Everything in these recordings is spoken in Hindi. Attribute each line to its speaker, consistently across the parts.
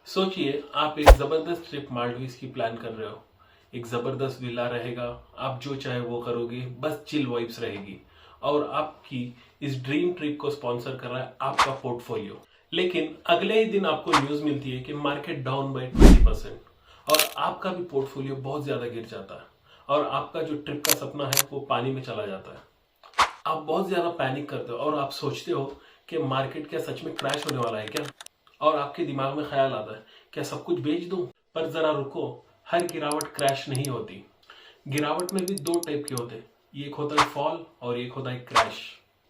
Speaker 1: सोचिए आप एक जबरदस्त ट्रिप मालदीव्स की प्लान कर रहे हो। एक जबरदस्त विला रहेगा, आप जो चाहे वो करोगे, बस चिल वाइब्स रहेगी। और आपकी इस ड्रीम ट्रिप को स्पॉन्सर कर रहा है आपका पोर्टफोलियो। लेकिन अगले ही दिन आपको न्यूज मिलती है कि मार्केट डाउन बाय 20% और आपका भी पोर्टफोलियो बहुत ज्यादा गिर जाता है और आपका जो ट्रिप का सपना है वो पानी में चला जाता है। आप बहुत ज्यादा पैनिक करते हो और आप सोचते हो कि मार्केट क्या सच में क्रैश होने वाला है क्या। और आपके दिमाग में ख्याल आता है क्या सब कुछ बेच दूं। पर जरा रुको, हर गिरावट क्रैश नहीं होती। गिरावट में भी दो टाइप के होते हैं, एक होता है फॉल और एक होता है क्रैश।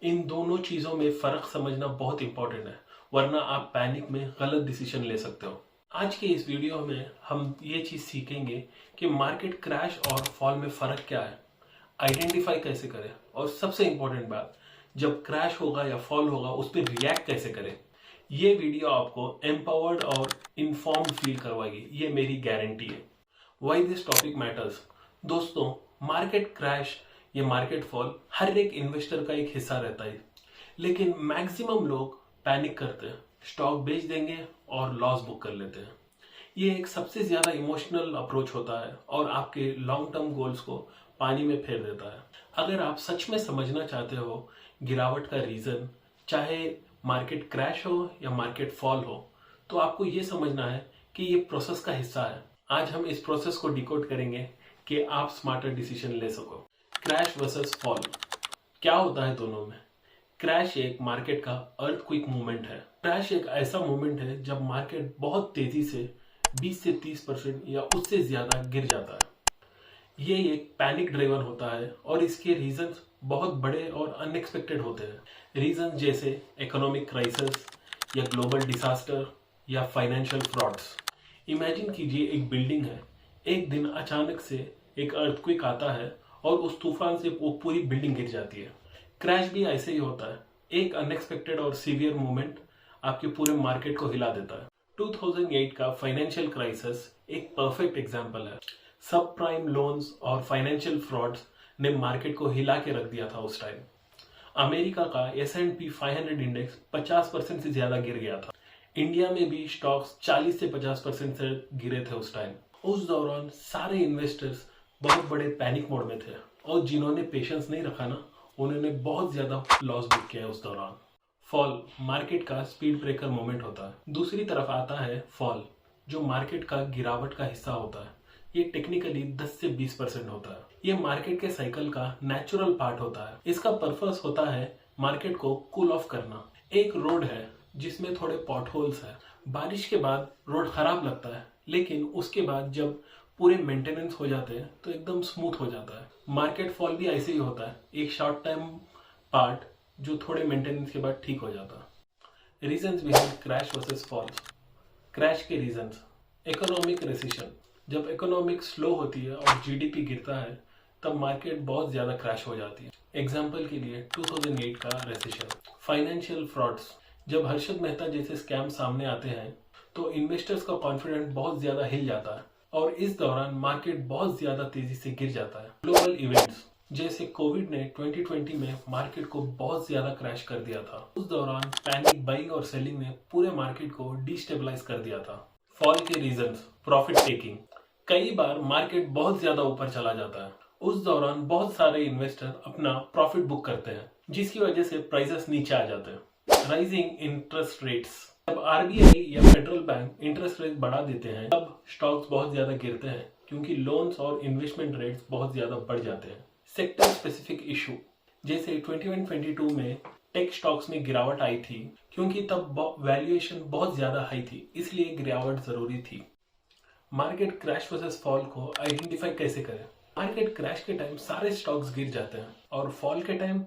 Speaker 1: इन दोनों चीजों में फर्क समझना बहुत इंपॉर्टेंट है, वरना आप पैनिक में गलत डिसीजन ले सकते हो। आज के इस वीडियो में हम ये चीज सीखेंगे कि मार्केट क्रैश और फॉल में फर्क क्या है, आइडेंटिफाई कैसे करें, और सबसे इंपॉर्टेंट बात, जब क्रैश होगा या फॉल होगा उस पर रिएक्ट कैसे करें। ये वीडियो आपको एम्पावर्ड और इन्फॉर्म्ड फील करवाएगी, ये मेरी गारंटी है। Why this topic matters. दोस्तों, मार्केट क्रैश या मार्केट फॉल हर एक इन्वेस्टर का एक हिस्सा रहता है, लेकिन मैक्सिमम लोग पैनिक करते हैं, स्टॉक बेच देंगे और लॉस बुक कर लेते हैं। ये एक सबसे ज्यादा इमोशनल अप्रोच होता है और आपके लॉन्ग टर्म गोल्स को पानी में फेर देता है। अगर आप सच में समझना चाहते हो गिरावट का रीजन, चाहे मार्केट क्रैश हो या मार्केट फॉल हो, तो आपको ये समझना है कि ये प्रोसेस का हिस्सा है। आज हम इस प्रोसेस को डिकोड करेंगे कि आप स्मार्टर डिसीजन ले सको। क्रैश वर्सेस फॉल, क्या होता है दोनों में? क्रैश एक मार्केट का अर्थक्वेक मूवमेंट है। क्रैश एक ऐसा मूवमेंट है जब मार्केट बहुत तेजी से 20 से 30% या उससे ज्यादा गिर जाता है। ये एक पैनिक ड्रिवन होता है और इसके रीजंस बहुत बड़े और अनएक्सपेक्टेड होते हैं। रीजंस जैसे इकोनॉमिक क्राइसिस या ग्लोबल डिजास्टर या फाइनेंशियल फ्रॉड्स। इमेजिन कीजिए एक बिल्डिंग है, एक दिन अचानक से एक अर्थक्वेक आता है और उस तूफान से वो पूरी बिल्डिंग गिर जाती है। क्रैश भी ऐसे ही होता है, एक अनएक्सपेक्टेड और सीवियर मूवमेंट आपके पूरे मार्केट को हिला देता है। 2008 का फाइनेंशियल क्राइसिस एक परफेक्ट एग्जाम्पल है। सब प्राइम लोन्स और फाइनेंशियल फ्रॉड्स ने मार्केट को हिला के रख दिया था उस टाइम। अमेरिका का S&P 500 इंडेक्स 50% से ज्यादा गिर गया था। इंडिया में भी स्टॉक्स 40 से 50% से गिरे थे उस टाइम। उस दौरान सारे इन्वेस्टर्स बहुत बड़े पैनिक मोड में थे और जिन्होंने पेशेंस नहीं रखा ना, उन्होंने बहुत ज्यादा लॉस बुक किया उस दौरान। फॉल मार्केट का स्पीड ब्रेकर मोमेंट होता है। दूसरी तरफ आता है फॉल, जो मार्केट का गिरावट का हिस्सा होता है। ये टेक्निकली 10 से 20% होता है। ये मार्केट के साइकिल का नेचुरल पार्ट होता है। इसका पर्पस होता है मार्केट को कूल ऑफ करना। एक रोड है जिसमें थोड़े पॉट होल्स है। बारिश के बाद रोड खराब लगता है, लेकिन उसके बाद जब पूरे मेंटेनेंस हो जाते हैं तो एकदम स्मूथ हो जाता है। मार्केट फॉल भी ऐसे ही होता है, एक शॉर्ट टाइम पार्ट जो थोड़े मेंटेनेंस के बाद ठीक हो जाता है। Reasons behind crash versus fall. Crash के रीजंस: इकोनॉमिक रेसिशन, जब इकोनॉमिक स्लो होती है और जीडीपी गिरता है तब मार्केट बहुत ज्यादा क्रैश हो जाती है। एग्जाम्पल के लिए 2008 का रेसिशन। फाइनेंशियल फ्रॉड्स, जब हर्षद मेहता जैसे स्कैम सामने आते हैं तो इन्वेस्टर्स का कॉन्फिडेंस बहुत ज्यादा हिल जाता है और इस दौरान मार्केट बहुत ज्यादा तेजी से गिर जाता है। ग्लोबल इवेंट्स जैसे कोविड ने 2020 में मार्केट को बहुत ज्यादा क्रैश कर दिया था। उस दौरान पैनिक बाइंग और सेलिंग ने पूरे मार्केट को डिस्टेबलाइज कर दिया था। फॉल के रीजंस: प्रॉफिट टेकिंग, कई बार मार्केट बहुत ज्यादा ऊपर चला जाता है, उस दौरान बहुत सारे इन्वेस्टर अपना प्रॉफिट बुक करते हैं, जिसकी वजह से प्राइसेस नीचे आ जाते हैं। राइजिंग इंटरेस्ट रेट्स, जब आरबीआई या फेडरल बैंक इंटरेस्ट रेट बढ़ा देते हैं तब स्टॉक्स बहुत ज्यादा गिरते हैं, क्योंकि लोन्स और इन्वेस्टमेंट रेट्स बहुत ज्यादा बढ़ जाते हैं। सेक्टर स्पेसिफिक इशू, जैसे 2022 में टेक स्टॉक्स में गिरावट आई थी, क्योंकि तब वैल्यूएशन बहुत ज्यादा हाई थी, इसलिए गिरावट जरूरी थी। मार्केट क्रैश वर्सेस फॉल को आइडेंटिफाई कैसे करें? मार्केट क्रैश के टाइम सारे स्टॉक्स गिर जाते हैं और फॉल के टाइम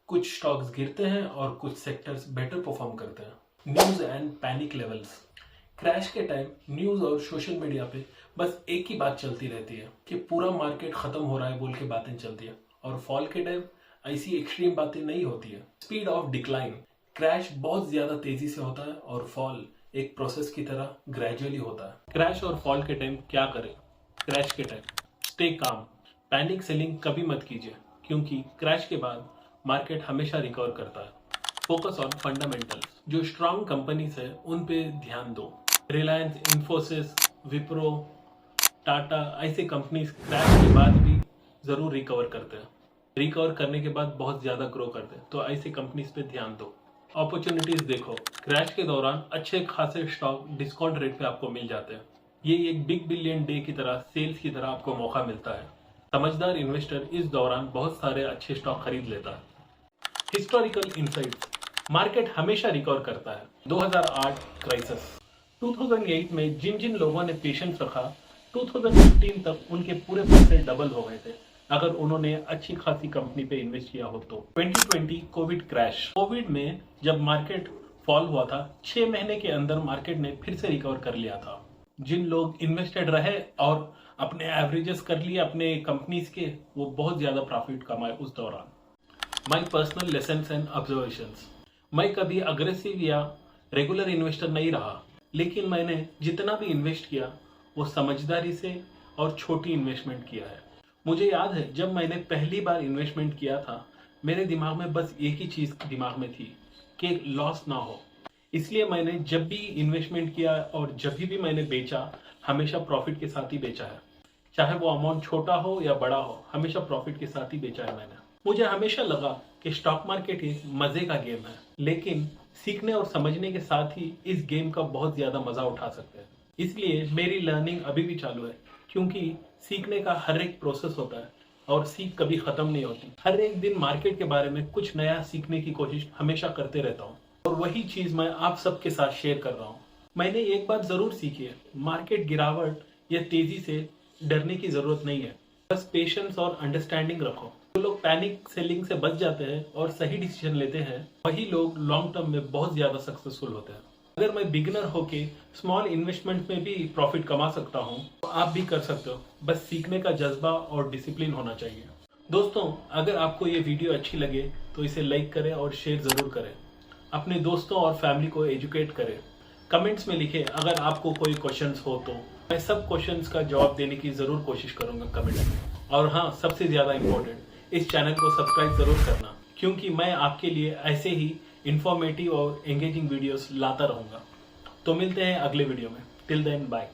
Speaker 1: कुछ स्टॉक्स गिरते हैं और कुछ सेक्टर्स बेटर परफॉर्म करते हैं। News and panic levels, crash के टाइम न्यूज और सोशल मीडिया पे बस एक ही बात चलती रहती है कि पूरा मार्केट खत्म हो रहा है बोल के बातें चलती है, और फॉल के टाइम ऐसी एक्सट्रीम बातें नहीं होती है। स्पीड ऑफ डिक्लाइन, क्रैश बहुत ज्यादा तेजी से होता है और फॉल एक प्रोसेस की तरह ग्रेजुअली होता है। क्रैश और फॉल के टाइम क्या करें? क्रैश के time stay calm, panic selling कभी मत कीजिए, क्योंकि क्रैश के बाद मार्केट हमेशा रिकवर करता है। फोकस ऑन फंडामेंटल्स, जो स्ट्रांग कंपनीज है उन पे ध्यान दो। रिलायंस, इन्फोसिस, विप्रो, टाटा ऐसे कंपनीज क्रैश के बाद भी जरूर रिकवर करते हैं। रिकवर करने के बाद बहुत ज्यादा ग्रो करते हैं, तो ऐसी कंपनीज पे ध्यान दो। अपॉर्चुनिटीज देखो, क्रैश के दौरान अच्छे खासे स्टॉक डिस्काउंट रेट पे आपको मिल जाते हैं। ये एक बिग बिलियन डे की तरह, सेल्स की तरह आपको मौका मिलता है। समझदार इन्वेस्टर इस दौरान बहुत सारे अच्छे स्टॉक खरीद लेता है। हिस्टोरिकल इनसाइट्स, मार्केट हमेशा रिकवर करता है। 2008 क्राइसिस, 2008 में जिन जिन लोगों ने पेशेंस रखा, 2015 तक उनके पूरे पैसे डबल हो गए थे अगर उन्होंने अच्छी खासी कंपनी पे इन्वेस्ट किया हो तो। 2020 कोविड क्रैश, कोविड में जब मार्केट फॉल हुआ था, 6 महीने के अंदर मार्केट ने फिर से रिकवर कर लिया था। जिन लोग इन्वेस्टेड रहे और अपने एवरेजेस कर लिए अपने कंपनीज के, वो बहुत ज्यादा प्रॉफिट कमाए उस दौरान। My personal lessons and observations, मैं कभी अग्रेसिव या रेगुलर इन्वेस्टर नहीं रहा, लेकिन मैंने जितना भी इन्वेस्ट किया वो समझदारी से और छोटी इन्वेस्टमेंट किया है। मुझे याद है जब मैंने पहली बार इन्वेस्टमेंट किया था, मेरे दिमाग में बस एक ही चीज दिमाग में थी कि लॉस ना हो। इसलिए मैंने जब भी इन्वेस्टमेंट किया और जब भी मैंने बेचा, हमेशा प्रॉफिट के साथ ही बेचा है। चाहे वो अमाउंट छोटा हो या बड़ा हो, हमेशा प्रॉफिट के साथ ही बेचा है मैंने। मुझे हमेशा लगा कि स्टॉक मार्केट एक मजे का गेम है, लेकिन सीखने और समझने के साथ ही इस गेम का बहुत ज्यादा मजा उठा सकते हैं। इसलिए मेरी लर्निंग अभी भी चालू है, क्योंकि सीखने का हर एक प्रोसेस होता है और सीख कभी खत्म नहीं होती। हर एक दिन मार्केट के बारे में कुछ नया सीखने की कोशिश हमेशा करते रहता हूँ, और वही चीज मैं आप सबके साथ शेयर कर रहा हूँ। मैंने एक बात जरूर सीखी है, मार्केट गिरावट या तेजी से डरने की जरूरत नहीं है, बस पेशेंस और अंडरस्टैंडिंग रखो। जो लोग पैनिक सेलिंग से बच जाते हैं और सही डिसीजन लेते हैं, वही लोग लॉन्ग टर्म में बहुत ज्यादा सक्सेसफुल होते हैं। अगर मैं बिगिनर होके स्मॉल इन्वेस्टमेंट में भी प्रॉफिट कमा सकता हूँ, तो आप भी कर सकते हो। बस सीखने का जज्बा और डिसिप्लिन होना चाहिए। दोस्तों, अगर आपको ये वीडियो अच्छी लगे तो इसे लाइक करें और शेयर जरूर करें। अपने दोस्तों और फैमिली को एजुकेट करें। कमेंट्स में लिखें अगर आपको कोई क्वेश्चंस हो तो। मैं सब क्वेश्चंस का जवाब देने की जरूर कोशिश करूंगा कमेंट में। और हाँ, सबसे ज्यादा इम्पोर्टेंट, इस चैनल को सब्सक्राइब जरूर करना, क्योंकि मैं आपके लिए ऐसे ही इंफॉर्मेटिव और एंगेजिंग वीडियोस लाता रहूंगा। तो मिलते हैं अगले वीडियो में। Till then, bye.